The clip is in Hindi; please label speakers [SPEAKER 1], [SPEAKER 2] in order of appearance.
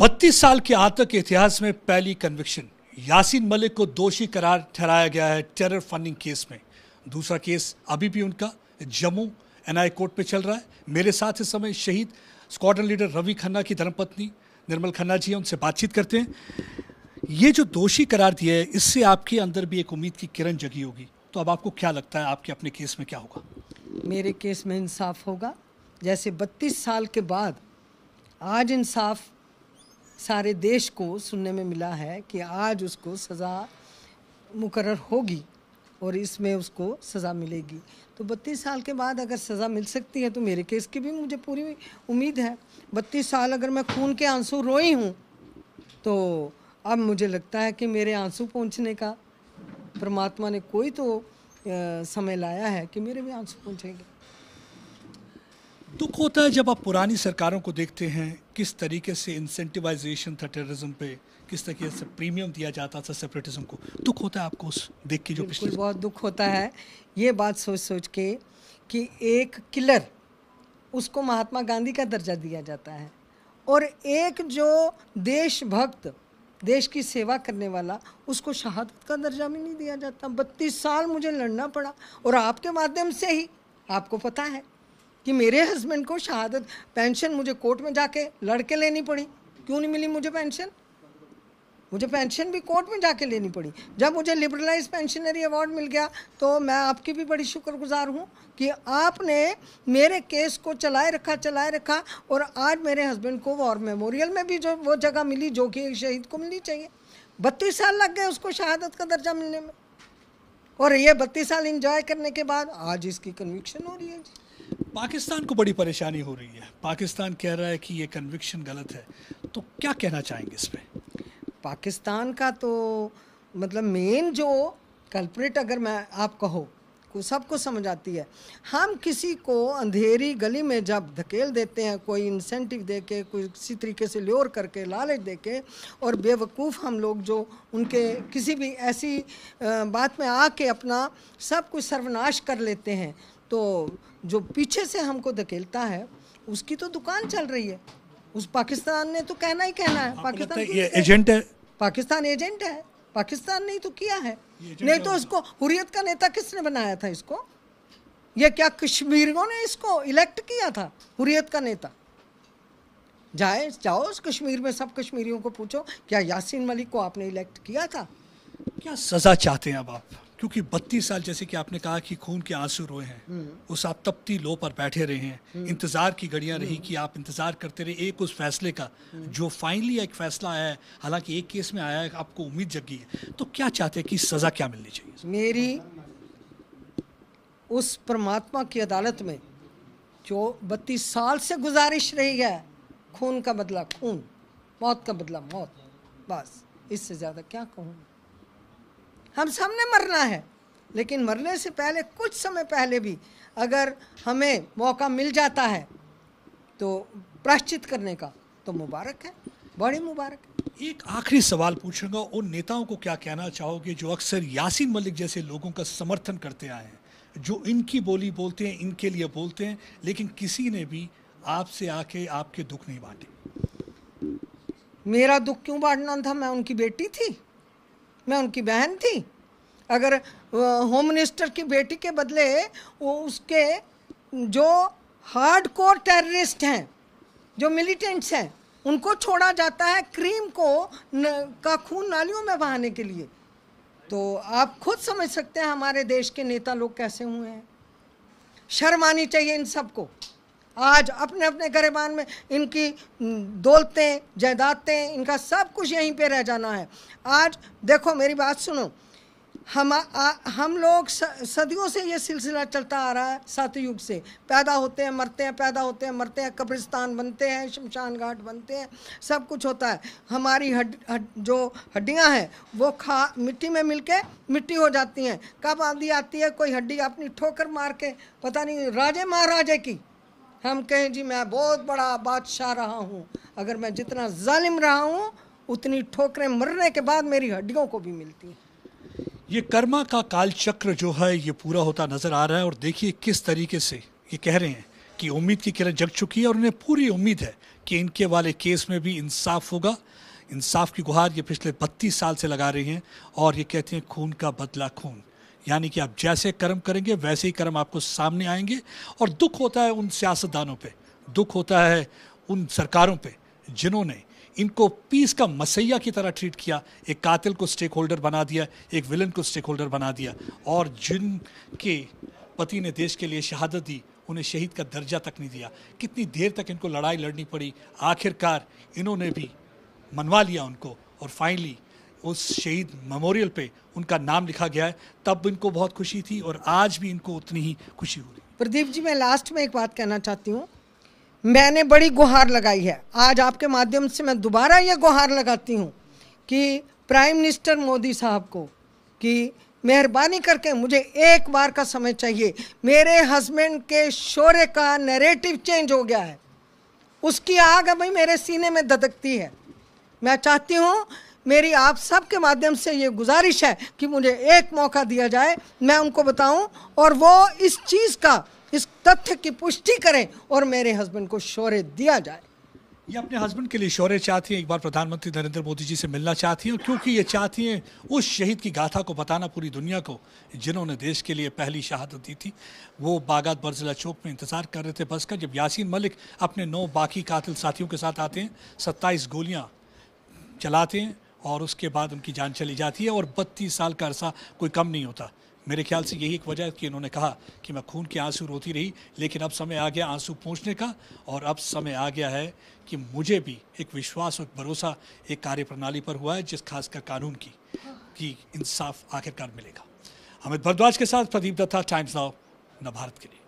[SPEAKER 1] 32 साल के आतंक के इतिहास में पहली कन्विक्शन। यासीन मलिक को दोषी करार ठहराया गया है टेरर फंडिंग केस में। दूसरा केस अभी भी उनका जम्मू एनआई कोर्ट पे चल रहा है। मेरे साथ इस समय शहीद स्क्वाड्रन लीडर रवि खन्ना की धर्मपत्नी निर्मल खन्ना जी हैं, उनसे बातचीत करते हैं। ये जो दोषी करार दिया है, इससे आपके अंदर भी एक उम्मीद की किरण जगी होगी, तो अब आपको क्या लगता है आपके अपने केस में क्या होगा?
[SPEAKER 2] मेरे केस में इंसाफ होगा। जैसे 32 साल के बाद आज इंसाफ सारे देश को सुनने में मिला है कि आज उसको सज़ा मुकर्रर होगी और इसमें उसको सज़ा मिलेगी। तो 32 साल के बाद अगर सज़ा मिल सकती है तो मेरे केस की भी मुझे पूरी उम्मीद है। 32 साल अगर मैं खून के आंसू रोई हूँ तो अब मुझे लगता है कि मेरे आंसू पहुँचने का परमात्मा ने कोई तो समय लाया है कि मेरे भी आंसू पहुँचेंगे।
[SPEAKER 1] दुख होता है जब आप पुरानी सरकारों को देखते हैं, किस तरीके से इंसेंटिवाइजेशन था टेररिज्म पे, किस तरीके से प्रीमियम दिया जाता था सेपरेटिज्म को। दुख होता है आपको उस देख के? जो पिछले
[SPEAKER 2] बहुत दुख होता है ये बात सोच सोच के कि एक किलर उसको महात्मा गांधी का दर्जा दिया जाता है और एक जो देशभक्त देश की सेवा करने वाला उसको शहादत का दर्जा भी नहीं दिया जाता। 32 साल मुझे लड़ना पड़ा और आपके माध्यम से ही आपको पता है कि मेरे हस्बैंड को शहादत पेंशन मुझे कोर्ट में जाके लड़ के लेनी पड़ी। क्यों नहीं मिली मुझे पेंशन? मुझे पेंशन भी कोर्ट में जाके लेनी पड़ी। जब मुझे लिबरलाइज पेंशनरी अवार्ड मिल गया तो मैं आपकी भी बड़ी शुक्रगुजार हूँ कि आपने मेरे केस को चलाए रखा और आज मेरे हस्बैंड को वॉर मेमोरियल में भी जो वो जगह मिली जो कि एक शहीद को मिलनी चाहिए। 32 साल लग गए उसको शहादत का दर्जा मिलने में और ये 32 साल इंजॉय करने के बाद आज इसकी कन्विक्शन हो रही है।
[SPEAKER 1] पाकिस्तान को बड़ी परेशानी हो रही है। पाकिस्तान कह रहा है कि ये कन्विक्शन गलत है, तो क्या कहना चाहेंगे इस पे?
[SPEAKER 2] पाकिस्तान का तो मतलब मेन जो कल्प्रिट अगर मैं आप कहो को सबको समझ आती है। हम किसी को अंधेरी गली में जब धकेल देते हैं, कोई इंसेंटिव दे के, कोई किसी तरीके से ल्योर करके, लालच दे के, और बेवकूफ़ हम लोग जो उनके किसी भी ऐसी बात में आके अपना सब कुछ सर्वनाश कर लेते हैं, तो जो पीछे से हमको धकेलता है उसकी तो दुकान चल रही है। उस पाकिस्तान ने तो कहना ही कहना है। पाकिस्तान
[SPEAKER 1] ये एजेंट है,
[SPEAKER 2] पाकिस्तान एजेंट है। पाकिस्तान नहीं तो किया है, नहीं तो इसको हुर्रियत का नेता किसने बनाया था? इसको ये क्या कश्मीरियों ने इसको इलेक्ट किया था हुर्रियत का नेता? जाओ उस कश्मीर में सब कश्मीरियों को पूछो, क्या यासीन मलिक को आपने इलेक्ट किया था?
[SPEAKER 1] क्या सजा चाहते हैं अब आप? क्योंकि 32 साल जैसे कि आपने कहा कि खून के आंसू रोए हैं, उस आप तपती लो पर बैठे रहे हैं, इंतजार की घड़ियां रही कि आप इंतजार करते रहे एक उस फैसले का जो फाइनली एक फैसला आया है। हालांकि एक केस में आया है, आपको उम्मीद जगी है, तो क्या चाहते हैं कि सजा क्या मिलनी चाहिए?
[SPEAKER 2] मेरी उस परमात्मा की अदालत में जो 32 साल से गुजारिश रही है, खून का बदला खून, मौत का बदला मौत, बस इससे ज़्यादा क्या कहूँ। हम सब ने मरना है, लेकिन मरने से पहले कुछ समय पहले भी अगर हमें मौका मिल जाता है तो प्रायश्चित करने का, तो मुबारक है, बड़ी मुबारक है।
[SPEAKER 1] एक आखिरी सवाल पूछूंगा, उन नेताओं को क्या कहना चाहोगे जो अक्सर यासीन मलिक जैसे लोगों का समर्थन करते आए हैं, जो इनकी बोली बोलते हैं, इनके लिए बोलते हैं, लेकिन किसी ने भी आपसे आके आपके दुख नहीं बांटे?
[SPEAKER 2] मेरा दुख क्यों बांटना था? मैं उनकी बेटी थी, मैं उनकी बहन थी। अगर होम मिनिस्टर की बेटी के बदले वो उसके जो हार्डकोर टेररिस्ट हैं, जो मिलिटेंट्स हैं, उनको छोड़ा जाता है क्रीम को का खून नालियों में बहाने के लिए, तो आप खुद समझ सकते हैं हमारे देश के नेता लोग कैसे हुए हैं। शर्म आनी चाहिए इन सबको। आज अपने अपने गिरबान में इनकी दौलतें, जायदादें, इनका सब कुछ यहीं पे रह जाना है। आज देखो मेरी बात सुनो, हम लोग सदियों से ये सिलसिला चलता आ रहा है। सतयुग से पैदा होते हैं, मरते हैं, पैदा होते हैं, मरते हैं, कब्रिस्तान बनते हैं, शमशान घाट बनते हैं, सब कुछ होता है। हमारी जो हड्डियां हैं वो मिट्टी में मिलके मिट्टी हो जाती हैं। कब आंधी आती है, कोई हड्डी अपनी ठोकर मार के, पता नहीं राजे महाराजे की, हम कहें जी मैं बहुत बड़ा बादशाह रहा हूँ। अगर मैं जितना जालिम रहा हूँ उतनी ठोकरें मरने के बाद मेरी हड्डियों को भी मिलती हैं।
[SPEAKER 1] ये कर्मा का काल चक्र जो है ये पूरा होता नजर आ रहा है, और देखिए किस तरीके से ये कह रहे हैं कि उम्मीद की किरण जग चुकी है और उन्हें पूरी उम्मीद है कि इनके वाले केस में भी इंसाफ होगा। इंसाफ की गुहार ये पिछले 32 साल से लगा रही हैं और ये कहती हैं खून का बदला खून, यानी कि आप जैसे कर्म करेंगे वैसे ही कर्म आपको सामने आएंगे। और दुख होता है उन सियासतदानों पे, दुख होता है उन सरकारों पे जिन्होंने इनको पीस का मसैया की तरह ट्रीट किया, एक कातिल को स्टेक होल्डर बना दिया, एक विलन को स्टेक होल्डर बना दिया, और जिनके पति ने देश के लिए शहादत दी उन्हें शहीद का दर्जा तक नहीं दिया। कितनी देर तक इनको लड़ाई लड़नी पड़ी, आखिरकार इन्होंने भी मनवा लिया उनको और फाइनली उस शहीद मेमोरियल पे उनका नाम लिखा गया है। तब इनको बहुत खुशी थी और आज भी इनको उतनी ही खुशी हो रही।
[SPEAKER 2] प्रदीप जी, मैं लास्ट में एक बात कहना चाहती हूँ। मैंने बड़ी गुहार लगाई है, आज आपके माध्यम से मैं दोबारा ये गुहार लगाती हूँ कि प्राइम मिनिस्टर मोदी साहब को कि मेहरबानी करके मुझे एक बार का समय चाहिए। मेरे हस्बैंड के शौर्य का नैरेटिव चेंज हो गया है, उसकी आग अभी मेरे सीने में धधकती है। मैं चाहती हूँ, मेरी आप सब के माध्यम से ये गुजारिश है कि मुझे एक मौका दिया जाए, मैं उनको बताऊं और वो इस चीज़ का, इस तथ्य की पुष्टि करें और मेरे हस्बैंड को शौर्य दिया जाए।
[SPEAKER 1] ये अपने हस्बैंड के लिए शौर्य चाहती हैं, एक बार प्रधानमंत्री नरेंद्र मोदी जी से मिलना चाहती हैं, और क्योंकि ये चाहती हैं उस शहीद की गाथा को बताना पूरी दुनिया को जिन्होंने देश के लिए पहली शहादत दी थी। वो बागात बरजिला चौक में इंतजार कर रहे थे बस का, जब यासीन मलिक अपने 9 बाकी कातिल साथियों के साथ आते हैं, 27 गोलियाँ चलाते हैं और उसके बाद उनकी जान चली जाती है। और 32 साल का अरसा कोई कम नहीं होता। मेरे ख्याल से यही एक वजह है कि इन्होंने कहा कि मैं खून के आंसू रोती रही, लेकिन अब समय आ गया आंसू पोंछने का, और अब समय आ गया है कि मुझे भी एक विश्वास और भरोसा एक कार्यप्रणाली पर हुआ है, जिस खासकर कानून की कि इंसाफ आखिरकार मिलेगा। अमित भारद्वाज के साथ प्रदीप दत्ता, टाइम्स नाउ, नव भारत के लिए।